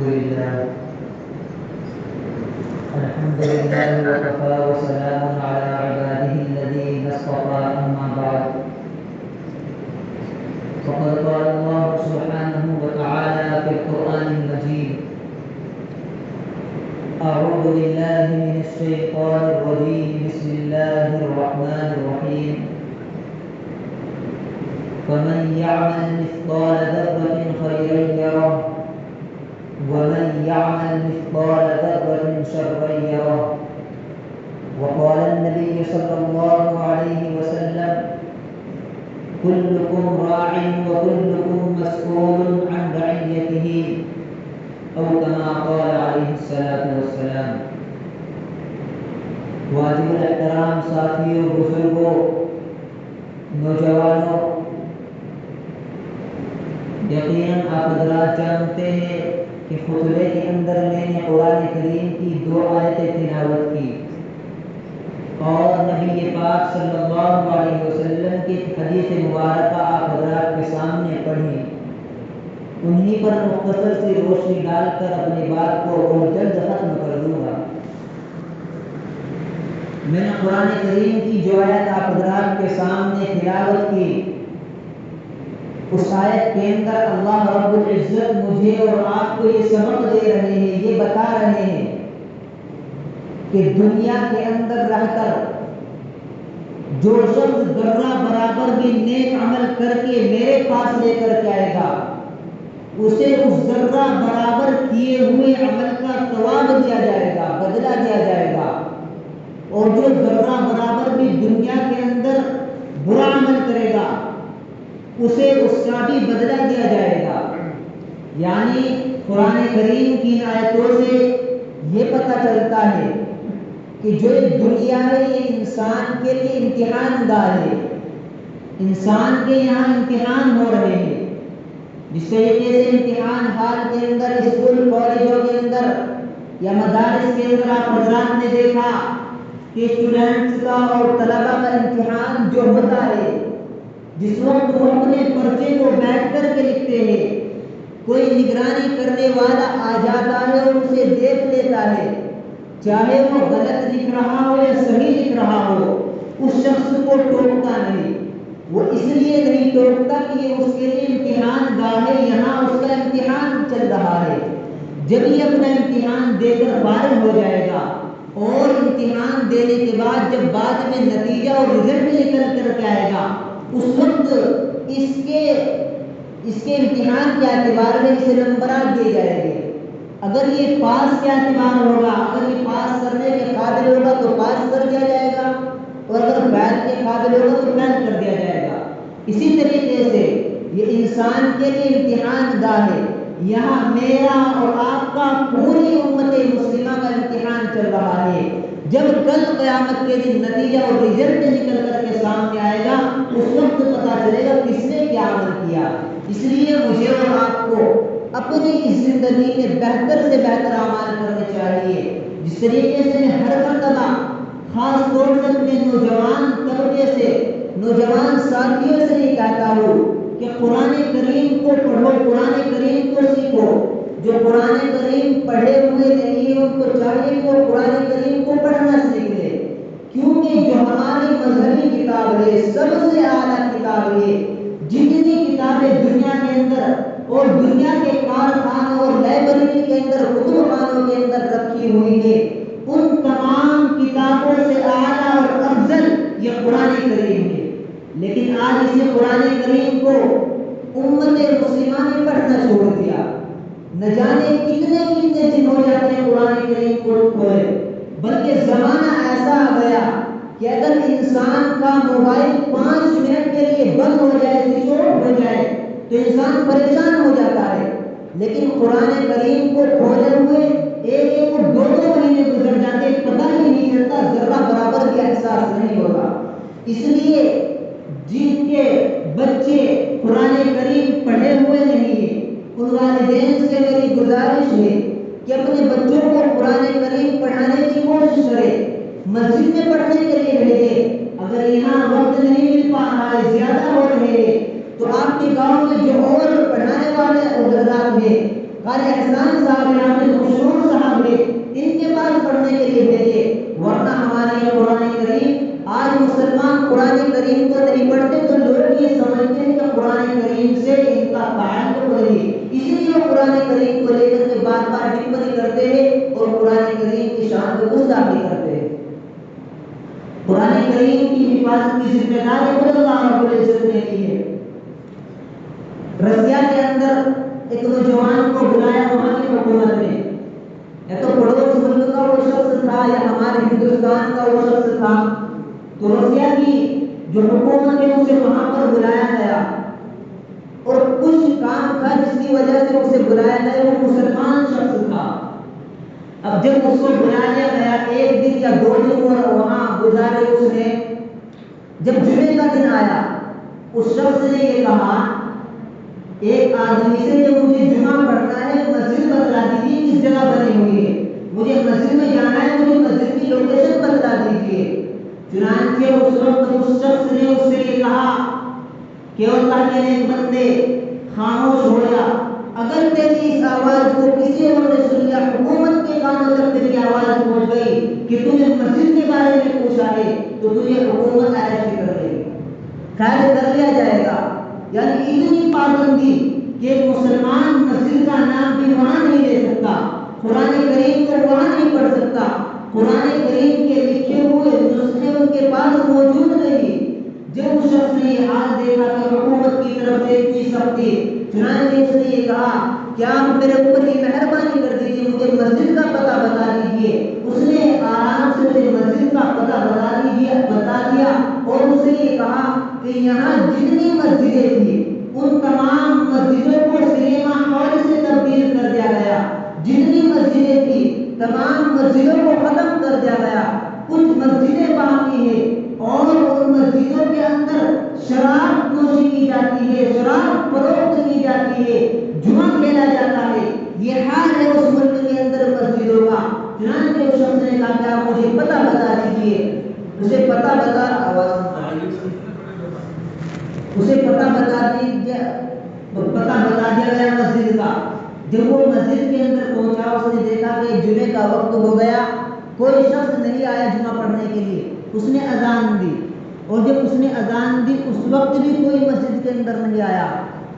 لله وكفى وسلام على عباده الذين اصطفى أما بعد فقد قال الله سبحانه وتعالى في القرآن المجيد أعوذ بالله من الشيطان الرجيم بسم الله الرحمن الرحيم فمن يعمل مثقال ذرة خيرا يره ومن يعمل مثقال ذرة شرا يره وقال النبي صلى الله عليه وسلم كلكم راع وكلكم مسؤول عن رعيته أو كما قال عليه الصلاة والسلام. واجب الاحترام ساتھیوں، بزرگوں، نوجوانوں، یقیناً آپ حضرات جانتے ہیں کہ خطبے کے اندر میں نے قرآن کریم کی 2 آیتیں تلاوت کی اور نبی پاک صلی اللہ علیہ وسلم کی حدیث مبارکہ آپ حضرات کے سامنے پڑھی. انہی پر مختصر سی روشنی ڈال کر اپنی بات کو بہت جلد ختم کر دوں گا. میں نے قرآن کریم کی جو آیت آپ حضرات کے سامنے تلاوت کی، اس آیت کے اندر اللہ رب العزت مجھے اور آپ کو یہ سبق دے رہے ہیں، یہ بتا رہے ہیں کہ دنیا کے اندر رہ کر جو شخص ذرہ برابر بھی نیک عمل کر کے میرے پاس لے کر کے آئے گا، اسے اس ذرہ برابر کیے ہوئے عمل کا ثواب دیا جائے گا، بدلہ دیا جائے گا. اور جو ذرہ برابر بھی دنیا کے اندر برا عمل کرے گا اسے اس کا بھی بدلہ دیا جائے گا. یعنی قرآن کریم کی آیتوں سے یہ پتہ چلتا ہے کہ جو دنیا ہے یہ انسان کے لیے امتحان دہ ہے. انسان کے یہاں امتحان ہو رہے ہیں. جس طریقے سے امتحان حال کے اندر اسکول کالجوں کے اندر یا مدارس کے اندر آپ حضرات نے دیکھا کہ اسٹوڈنٹس کا اور طلبہ کا امتحان جو ہوتا ہے، جس وقت وہ اپنے پرچے کو بیٹھ کر کے لکھتے ہیں، کوئی نگرانی کرنے والا آ جاتا ہے اور اسے دیکھ لیتا ہے، چاہے وہ غلط لکھ رہا ہو یا صحیح لکھ رہا ہو، اس شخص کو ٹوکتا نہیں. وہ اس لیے نہیں ٹوکتا کہ یہ اس کے لیے امتحان گاہ ہے، یہاں اس کا امتحان چل رہا ہے. جب یہ اپنا امتحان دے کر فارغ ہو جائے گا اور امتحان دینے کے بعد جب بعد میں نتیجہ اور رزلٹ نکل کر کے آئے گا، اس وقت اس کے امتحان کے اعتبار میں اسے نمبرات دیے جائیں گے. اگر یہ پاس کے اعتبار ہوگا، اگر یہ پاس کرنے کے قابل ہوگا تو پاس کر دیا جائے گا، اور اگر فیل کے قابل ہوگا تو فیل کر دیا جائے گا. اسی طریقے سے یہ انسان کے لیے امتحان گاہ ہے. یہاں میرا اور آپ کا پوری امت مسلمہ کا امتحان چل رہا ہے. جب کل قیامت کے دن نتیجہ اور رزلٹ نکل کر کے سامنے آئے گا، اس وقت پتہ چلے گا کس نے کیا عمل کیا. اس لیے مجھے اور آپ کو اپنی اس زندگی میں بہتر سے بہتر اعمال کرنے چاہیے. جس طریقے سے میں ہر مرتبہ خاص طور سے اپنے نوجوان طبقے سے، نوجوان ساتھیوں سے یہ کہتا ہوں کہ قرآن کریم کو پڑھو، قرآن کریم کو سیکھو. جو قرآن کریم پڑھے ہوئے نہیں ہیں ان کو چاہیے کہ وہ قرآن کریم کو پڑھنا سیکھ لے، کیونکہ جو ہماری مذہبی کتاب ہے، سب سے اعلیٰ کتاب ہے. جتنی کتابیں دنیا کے اندر اور دنیا کے کارخانوں اور لائبریری کے اندر، کتب خانوں کے اندر رکھی ہوئی ہے، ان تمام کتابوں سے اعلیٰ اور افضل یہ قرآن کریم ہے. لیکن آج اسی قرآن کریم کو امت مسلمہ نے پڑھنا چھوڑ دیا. نہ جانے کتنے دن ہو جاتے ہیں قرآن کریم کو کھولے. بلکہ زمانہ ایسا آ گیا کہ اگر انسان کا موبائل 5 منٹ کے لیے بند ہو جائے، سوئچ آف ہو جائے تو انسان پریشان ہو جاتا ہے. لیکن قرآن کریم کو کھولے ہوئے ایک 2 مہینے گزر جاتے، پتہ ہی نہیں چلتا، ذرہ برابر بھی احساس نہیں ہوگا. اس لیے جن کے بچے قرآن کریم پڑھے ہوئے نہیں ہیں، ان والدین سے میری گزارش ہے کہ اپنے بچوں کو قرآن کریم پڑھانے کی کوشش کرے، مسجد میں پڑھنے کے لیے بھیجے. اگر یہاں وقت نہیں مل پا رہا ہے، زیادہ ہو رہے ہیں، تو آپ کے گاؤں میں جو اور پڑھانے والے حضرات ہیں، قاری احسان صاحب پڑھنے کے لیے بھیجے، ورنہ ہمارے یہ قرآن کریم آج مسلمان قرآن کریم کو نہیں پڑھتے تو لوگ یہ سمجھتے ہیں کہ قرآن کریم سے ان کا تعلق نہیں، اس لیے وہ قرآن کریم کو لے کر کے بار بار ٹپنی کرتے ہیں اور قرآن کریم کی شان کو گستاخی کرتے ہیں۔ قرآن کریم کی حفاظت کی ذمہ داری خود اللہ رب العزت نے لی ہے۔ رسیا کے اندر ایک نوجوان کو بلایا وہاں کی حکومت نے، یا تو پڑوس ملک کا وہ شخص تھا یا ہمارے ہندوستان کا وہ شخص تھا، تو رسیا کی جو حکومت ہے اسے وہاں پر بلایا گیا اور کچھ کام تھا جس کی وجہ سے اسے بلایا گیا، وہ مسلمان شخص تھا۔ اب جب اس کو بلایا گیا ایک دن یا 2 دن وہاں گزارے اس نے، جب جمعے کا دن آیا اس شخص نے یہ کہا ایک آدمی سے کہ مجھے جمعہ پڑھنا ہے، مسجد بتلا دیجیے کس جگہ بنی ہوئی ہے، مجھے مسجد میں جانا ہے، مجھے مسجد کی لوکیشن بتلا دیجیے۔ چنانچہ اس وقت اس شخص نے اس سے یہ کہا کہ اللہ کے نیک بندے خاموش ہو جا، اگر تیری اس آواز کو کسی اور نے سن لیا، حکومت کے کانوں تک تیری آواز پہنچ گئی کہ تجھے مسجد کے بارے میں پوچھا ہے تو تجھے حکومت اریسٹ کر لے گی، قید کر لیا جائے گا۔ یعنی اتنی پابندی کہ مسلمان مسجد کا نام بھی وہاں نہیں لے سکتا، قرآن کریم کو وہاں نہیں پڑھ سکتا، قرآن کریم کے لکھے ہوئے نسخے ان کے پاس موجود نہیں۔ جب اس شخص نے یہ حال دیکھا کہ حکومت کی طرف سے اتنی سختی، چنانچہ اس نے یہ کہا کہ آپ میرے اوپر یہ مہربانی کر دیجیے، مجھے مسجد کا پتہ بتا دیجیے۔ اس نے آرام سے اسے مسجد کا پتہ بتا دیا اور اسے یہ کہا کہ یہاں جتنی مسجدیں تھیں ان تمام مسجدوں کو سنیما ہال سے تبدیل کر دیا گیا، جتنی مسجدیں تھیں تمام مسجدوں کو ختم کر دیا گیا، کچھ مسجدیں باقی ہیں اور ان مسجدوں کے اندر شراب نوشی کی جاتی ہے، شراب فروخت کی جاتی ہے، جمعہ کھیلا جاتا ہے۔ یہ حال ہے اس ملک کے اندر مسجدوں کا۔ چنانچہ اس شخص نے کہا کہ آپ مجھے پتہ بتا دیجیے، اسے پتہ بتا دیا گیا مسجد کا۔ جب وہ مسجد کے اندر پہنچا اس نے دیکھا کہ جمعے کا وقت ہو گیا، کوئی شخص نہیں آیا جمعہ پڑھنے کے لیے۔ اس نے اذان دی اور جب اس نے اذان دی اس وقت بھی کوئی مسجد کے اندر نہیں آیا،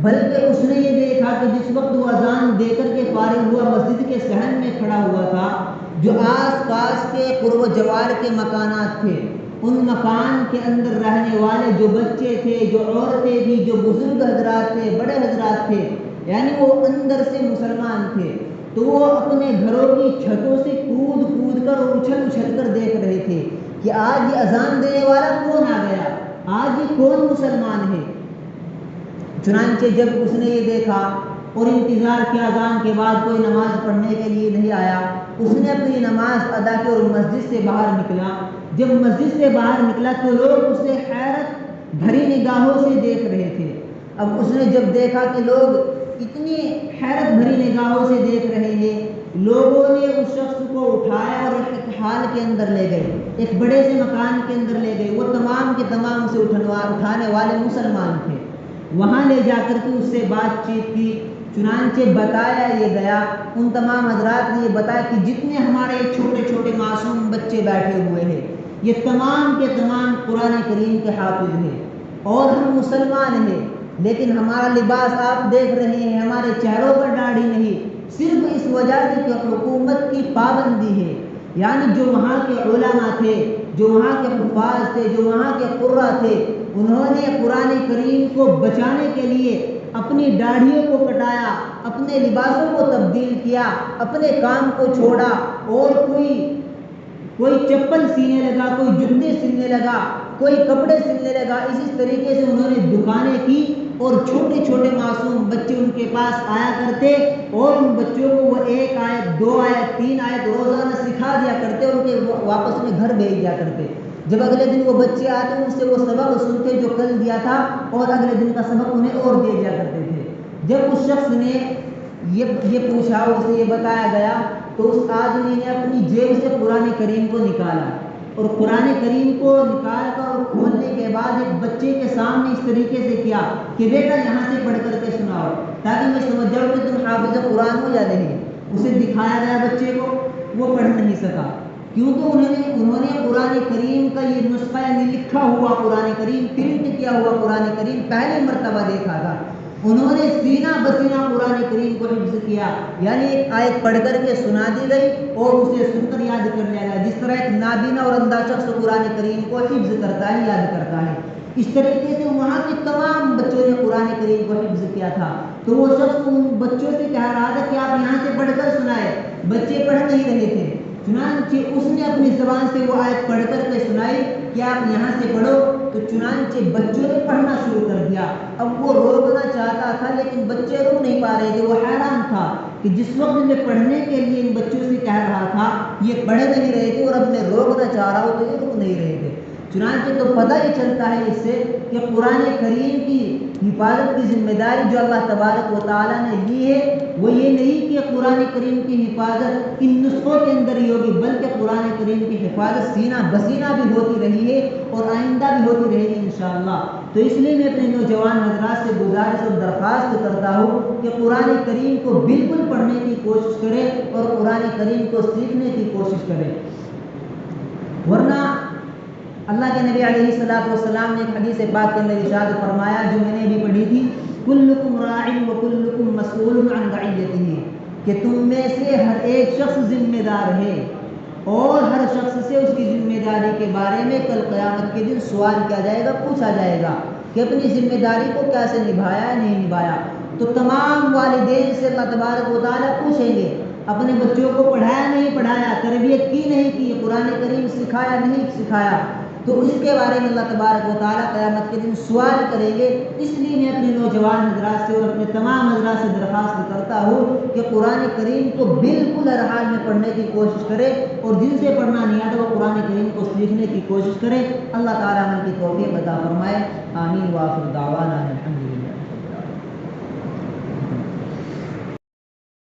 بلکہ اس نے یہ دیکھا کہ جس وقت وہ اذان دے کر کے فارغ ہوا مسجد کے صحن میں کھڑا ہوا تھا، جو آس پاس کے قرب و جوار کے مکانات تھے ان مکان کے اندر رہنے والے جو بچے تھے، جو عورتیں تھیں، جو بزرگ حضرات تھے، بڑے حضرات تھے، یعنی وہ اندر سے مسلمان تھے، تو وہ اپنے گھروں کی چھتوں سے کود کر اور اچھل کر دیکھ رہے تھے کہ آج یہ اذان دینے والا کون آ گیا، آج یہ کون مسلمان ہے۔ چنانچہ جب اس نے یہ دیکھا اور انتظار کیا اذان کے بعد کوئی نماز پڑھنے کے لیے نہیں آیا، اس نے اپنی نماز ادا کی اور مسجد سے باہر نکلا۔ جب مسجد سے باہر نکلا تو لوگ اسے حیرت بھری نگاہوں سے دیکھ رہے تھے۔ اب اس نے جب دیکھا کہ لوگ اتنی حیرت بھری نگاہوں سے دیکھ رہے ہیں، لوگوں نے اس شخص کو اٹھایا اور ایک حال کے اندر لے گئے، ایک بڑے سے مکان کے اندر لے گئے۔ وہ تمام کے تمام سے اٹھانے والے مسلمان تھے۔ وہاں لے جا کر کے اس سے بات چیت کی، چنانچہ بتایا یہ گیا، ان تمام حضرات نے یہ بتایا کہ جتنے ہمارے چھوٹے چھوٹے معصوم بچے بیٹھے ہوئے ہیں یہ تمام کے تمام قرآن کریم کے حافظ ہیں اور ہم مسلمان ہیں، لیکن ہمارا لباس آپ دیکھ رہے ہیں، ہمارے چہروں پر داڑھی نہیں، صرف اس وجہ سے کہ حکومت کی پابندی ہے۔ یعنی جو وہاں کے علماء تھے، جو وہاں کے حفاظ تھے، جو وہاں کے قرہ تھے، انہوں نے قرآن کریم کو بچانے کے لیے اپنی داڑھیوں کو کٹایا، اپنے لباسوں کو تبدیل کیا، اپنے کام کو چھوڑا اور کوئی چپل سینے لگا، کوئی جوتے سلنے لگا، کوئی کپڑے سلنے لگا۔ اسی طریقے سے انہوں نے دکانیں کی اور چھوٹے چھوٹے معصوم بچے ان کے پاس آیا کرتے اور ان بچوں کو وہ 1 آیت 2 آیت 3 آیت روزانہ سکھا دیا کرتے اور ان کے واپس میں گھر بھیج دیا کرتے۔ جب اگلے دن وہ بچے آتے ان سے وہ سبق سنتے جو کل دیا تھا اور اگلے دن کا سبق انہیں اور دے دیا کرتے تھے۔ جب اس شخص نے یہ پوچھا، اسے یہ بتایا گیا تو اس آدمی نے اپنی جیب سے قرآن کریم کو نکالا اور قرآن کریم کو نکال کر اور کھولنے کے بعد ایک بچے کے سامنے اس طریقے سے کیا کہ بیٹا یہاں سے پڑھ کر کے سناؤ تاکہ میں سمجھ جاؤں کہ تم حافظ قرآن ہو یا نہیں۔ اسے دکھایا گیا بچے کو، وہ پڑھ نہیں سکا، کیونکہ انہوں نے قرآن کریم کا یہ نسخہ یعنی لکھا ہوا قرآن کریم، پرنٹ کیا ہوا قرآن کریم پہلی مرتبہ دیکھا تھا۔ انہوں نے سینہ بسینہ قرآن کریم کو حفظ کیا، یعنی ایک آیت پڑھ کر کے سنا دی گئی اور اسے سن کر یاد کر لیا گیا، جس طرح ایک نابینا اور اندھا شخص قرآن کریم کو حفظ کرتا ہے، یاد کرتا ہے، اس طریقے سے وہاں کے تمام بچوں نے قرآن کریم کو حفظ کیا تھا۔ تو وہ شخص ان بچوں سے کہہ رہا تھا کہ آپ یہاں سے پڑھ کر سنائے، بچے پڑھ نہیں رہے تھے، چنانچہ اس نے اپنی زبان سے وہ آیت پڑھ کر کے سنائی کہ آپ یہاں سے پڑھو، تو چنانچہ بچوں نے پڑھنا شروع کر دیا۔ اب وہ روکنا چاہتا تھا لیکن بچے رک نہیں پا رہے تھے، وہ حیران تھا کہ جس وقت میں پڑھنے کے لیے ان بچوں سے کہہ رہا تھا یہ پڑھ نہیں رہے تھے، اور اب میں روکنا چاہ رہا ہوں تو یہ رک نہیں رہے تھے۔ چنانچہ تو پتہ یہ چلتا ہے اس سے کہ قرآن کریم کی حفاظت کی ذمہ داری جو اللہ تبارک و تعالیٰ نے لی ہے وہ یہ نہیں کہ قرآن کریم کی حفاظت ان نسخوں کے اندر ہی ہوگی، بلکہ قرآن کریم کی حفاظت سینہ بسینہ بھی ہوتی رہی ہے اور آئندہ بھی ہوتی رہے گی انشاءاللہ۔ تو اس لیے میں اپنے نوجوان حضرات سے گزارش اور درخواست کرتا ہوں کہ قرآن کریم کو بالکل پڑھنے کی کوشش کریں اور قرآن کریم کو سیکھنے کی کوشش کریں، ورنہ اللہ کے نبی علیہ الصلوۃ والسلام نے ایک حدیث پاک کے اندر ارشاد فرمایا جو میں نے بھی پڑھی تھی، کلکم راع وکلکم مسئول عن رعیتہ، کہ تم میں سے ہر ایک شخص ذمہ دار ہے اور ہر شخص سے اس کی ذمہ داری کے بارے میں کل قیامت کے دن سوال کیا جائے گا، پوچھا جائے گا کہ اپنی ذمہ داری کو کیسے نبھایا نہیں نبھایا۔ تو تمام والدین سے اللہ تبارک و تعالیٰ پوچھیں گے اپنے بچوں کو پڑھایا نہیں پڑھایا، تربیت کی نہیں کی، قرآن کریم سکھایا نہیں سکھایا، تو اس کے بارے میں اللہ تبارک و تعالیٰ قیامت کے دن سوال کریں گے۔ اس لیے میں اپنے نوجوان حضرات سے اور اپنے تمام حضرات سے درخواست کرتا ہوں کہ قرآن کریم کو بالکل ہر حال میں پڑھنے کی کوشش کرے، اور جن سے پڑھنا نہیں آتا وہ قرآن کریم کو سیکھنے کی کوشش کرے۔ اللہ تعالیٰ ہم کی توفیق عطا فرمائے، آمین، وآخر دعوانا الحمدللہ۔